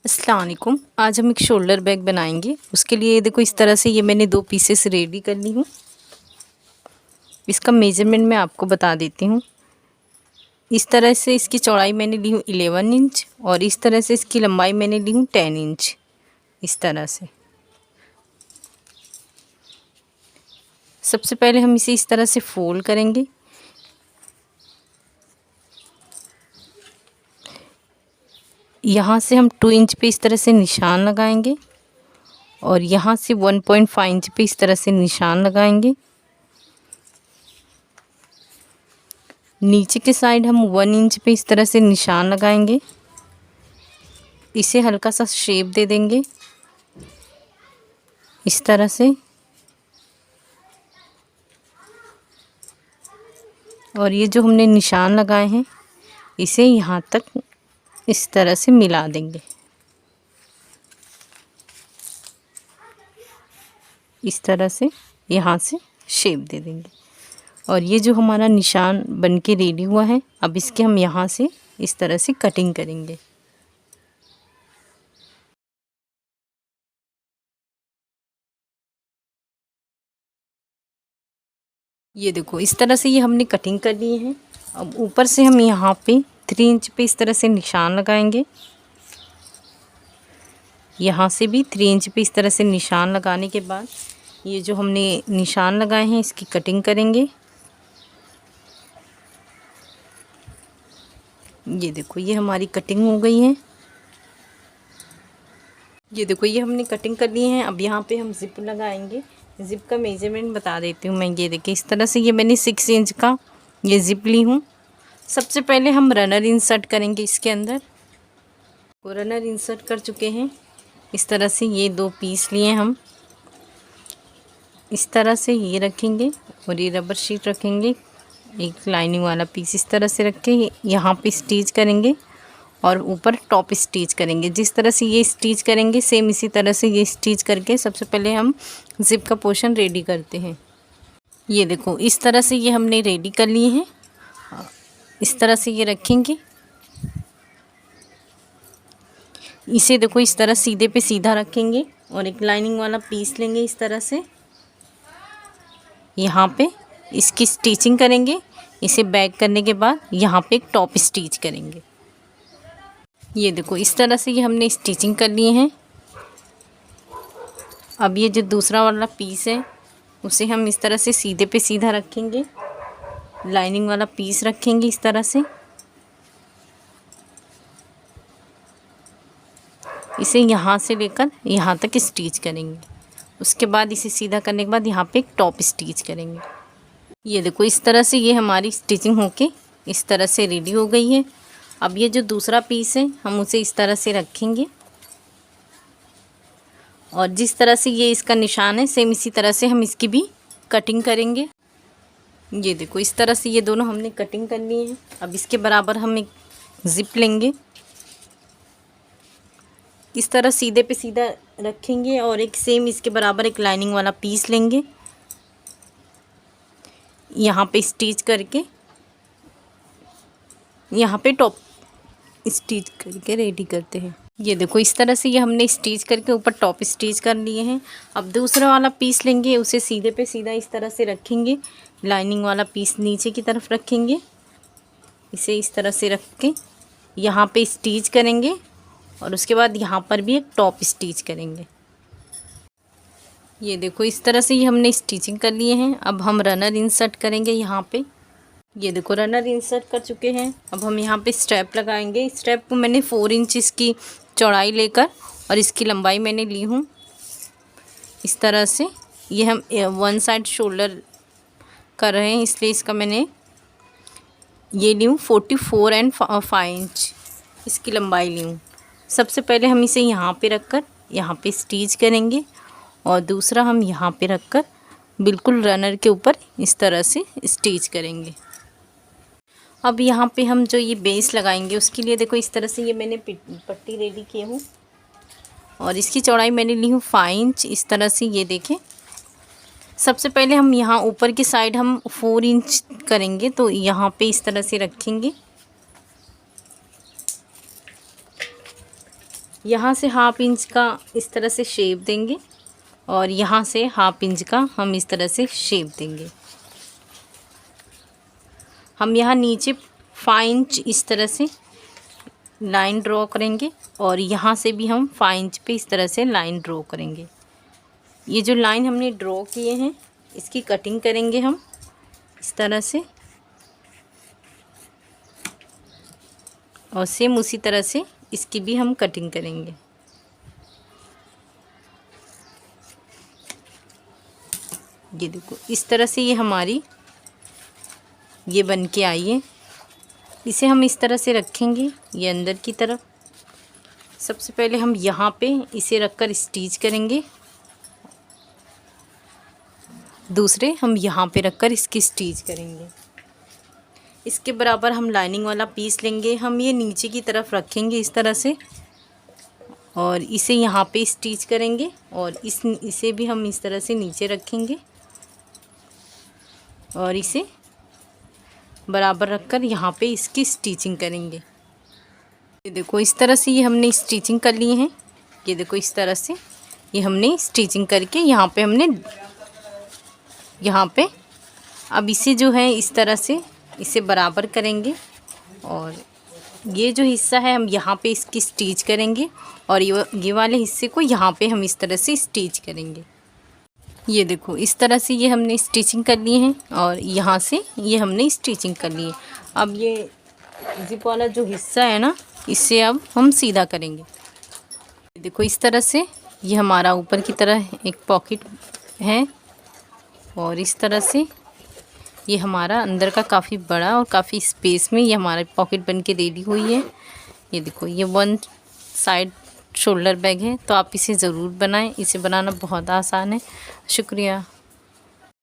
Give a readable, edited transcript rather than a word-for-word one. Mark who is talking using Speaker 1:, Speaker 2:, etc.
Speaker 1: अस्सलाम वालेकुम। आज हम एक शोल्डर बैग बनाएंगे। उसके लिए देखो इस तरह से ये मैंने 2 पीसेस रेडी कर ली हूँ। इसका मेजरमेंट मैं आपको बता देती हूँ। इस तरह से इसकी चौड़ाई मैंने ली हूँ 11 इंच और इस तरह से इसकी लंबाई मैंने ली हूँ 10 इंच। इस तरह से सबसे पहले हम इसे इस तरह से फोल्ड करेंगे। यहाँ से हम 2 इंच पे इस तरह से निशान लगाएंगे और यहाँ से 1.5 इंच पे इस तरह से निशान लगाएंगे। नीचे के साइड हम 1 इंच पे इस तरह से निशान लगाएंगे। इसे हल्का सा शेप दे देंगे इस तरह से, और ये जो हमने निशान लगाए हैं इसे यहाँ तक इस तरह से मिला देंगे। इस तरह से यहाँ से शेप दे देंगे और ये जो हमारा निशान बन के रेडी हुआ है, अब इसके हम यहाँ से इस तरह से कटिंग करेंगे। ये देखो इस तरह से ये हमने कटिंग कर ली है। अब ऊपर से हम यहाँ पे 3 इंच पे इस तरह से निशान लगाएंगे। यहाँ से भी 3 इंच पे इस तरह से निशान लगाने के बाद ये जो हमने निशान लगाए हैं इसकी कटिंग करेंगे। ये देखो ये हमारी कटिंग हो गई है। ये देखो ये हमने कटिंग कर ली है। अब यहाँ पे हम ज़िप लगाएंगे। ज़िप का मेजरमेंट बता देती हूँ मैं। ये देखिए इस तरह से ये मैंने 6 इंच का ये ज़िप ली हूँ। सबसे पहले हम रनर इंसर्ट करेंगे इसके अंदर। रनर इंसर्ट कर चुके हैं। इस तरह से ये 2 पीस लिए हम। इस तरह से ये रखेंगे और ये रबर शीट रखेंगे। एक लाइनिंग वाला पीस इस तरह से रख के यहाँ पे स्टिच करेंगे और ऊपर टॉप स्टिच करेंगे। जिस तरह से ये स्टिच करेंगे सेम इसी तरह से ये स्टिच करके सबसे पहले हम ज़िप का पोर्शन रेडी करते हैं। ये देखो इस तरह से ये हमने रेडी कर लिए हैं। इस तरह से ये रखेंगे। इसे देखो इस तरह सीधे पे सीधा रखेंगे और एक लाइनिंग वाला पीस लेंगे इस तरह से। यहाँ पे इसकी स्टिचिंग करेंगे। इसे बैक करने के बाद यहाँ पे एक टॉप स्टिच करेंगे। ये देखो इस तरह से ये हमने स्टिचिंग कर लिए हैं। अब ये जो दूसरा वाला पीस है उसे हम इस तरह से सीधे पे सीधा रखेंगे। लाइनिंग वाला पीस रखेंगे इस तरह से। इसे यहाँ से लेकर यहाँ तक स्टिच करेंगे। उसके बाद इसे सीधा करने के बाद यहाँ पे एक टॉप स्टिच करेंगे। ये देखो इस तरह से ये हमारी स्टिचिंग होके इस तरह से रेडी हो गई है। अब ये जो दूसरा पीस है हम उसे इस तरह से रखेंगे और जिस तरह से ये इसका निशान है सेम इसी तरह से हम इसकी भी कटिंग करेंगे। ये देखो इस तरह से ये दोनों हमने कटिंग कर ली है। अब इसके बराबर हम एक ज़िप लेंगे। इस तरह सीधे पे सीधा रखेंगे और एक सेम इसके बराबर एक लाइनिंग वाला पीस लेंगे। यहाँ पे स्टिच करके यहाँ पे टॉप स्टिच करके रेडी करते हैं। ये देखो इस तरह से ये हमने स्टिच करके ऊपर टॉप स्टिच कर लिए हैं। अब दूसरा वाला पीस लेंगे, उसे सीधे पे सीधा इस तरह से रखेंगे। लाइनिंग वाला पीस नीचे की तरफ रखेंगे। इसे इस तरह से रख के यहाँ पे स्टिच करेंगे और उसके बाद यहाँ पर भी एक टॉप स्टिच करेंगे। ये देखो इस तरह से ये हमने स्टिचिंग कर लिए हैं। अब हम रनर इंसर्ट करेंगे यहाँ पे। ये देखो रनर इंसर्ट कर चुके हैं। अब हम यहाँ पे स्ट्रैप लगाएंगे। स्ट्रैप को मैंने 4 इंच इसकी चौड़ाई लेकर और इसकी लंबाई मैंने ली हूँ इस तरह से। ये हम 1 साइड शोल्डर कर रहे हैं इसलिए इसका मैंने ये ली हूँ 44 एंड 5 इंच इसकी लंबाई ली हूँ। सबसे पहले हम इसे यहाँ पे रखकर यहाँ पे स्टिच करेंगे और दूसरा हम यहाँ पे रखकर बिल्कुल रनर के ऊपर इस तरह से स्टिच करेंगे। अब यहाँ पे हम जो ये बेस लगाएंगे उसके लिए देखो इस तरह से ये मैंने पट्टी रेडी की हूँ और इसकी चौड़ाई मैंने ली हूँ 5 इंच इस तरह से। ये देखें सबसे पहले हम यहाँ ऊपर की साइड हम 4 इंच करेंगे तो यहाँ पे इस तरह से रखेंगे। यहाँ से 1/2 इंच का इस तरह से शेप देंगे और यहाँ से 1/2 इंच का हम इस तरह से शेप देंगे। हम यहाँ नीचे 5 इंच इस तरह से लाइन ड्रॉ करेंगे और यहाँ से भी हम 5 इंच पे इस तरह से लाइन ड्रॉ करेंगे। ये जो लाइन हमने ड्रॉ किए हैं इसकी कटिंग करेंगे हम इस तरह से, और सेम उसी तरह से इसकी भी हम कटिंग करेंगे। ये देखो इस तरह से ये हमारी ये बन के आई है। इसे हम इस तरह से रखेंगे ये अंदर की तरफ। सबसे पहले हम यहाँ पे इसे रखकर स्टिच करेंगे, दूसरे हम यहाँ पे रखकर इसकी स्टिच करेंगे। इसके बराबर हम लाइनिंग वाला पीस लेंगे, हम ये नीचे की तरफ रखेंगे इस तरह से और इसे यहाँ पे स्टिच करेंगे और इसे भी हम इस तरह से नीचे रखेंगे और इसे बराबर रखकर यहाँ पे इसकी स्टिचिंग करेंगे। ये देखो इस तरह से ये हमने स्टिचिंग कर लिए हैं। ये देखो इस तरह से ये हमने स्टिचिंग करके यहाँ पे अब इसे जो है इस तरह से इसे बराबर करेंगे और ये जो हिस्सा है हम यहाँ पे इसकी स्टिच करेंगे और ये वाले हिस्से को यहाँ पे हम इस तरह से स्टिच करेंगे। ये देखो इस तरह से ये हमने स्टिचिंग कर लिए हैं और यहाँ से ये हमने स्टिचिंग कर लिए। अब ये जिप वाला जो हिस्सा है ना इससे अब हम सीधा करेंगे। देखो इस तरह से ये हमारा ऊपर की तरह एक पॉकेट है और इस तरह से ये हमारा अंदर का काफ़ी बड़ा और काफ़ी स्पेस में ये हमारा पॉकेट बन के रेडी हुई है। ये देखो ये 1 साइड शोल्डर बैग है, तो आप इसे ज़रूर बनाएं। इसे बनाना बहुत आसान है। शुक्रिया।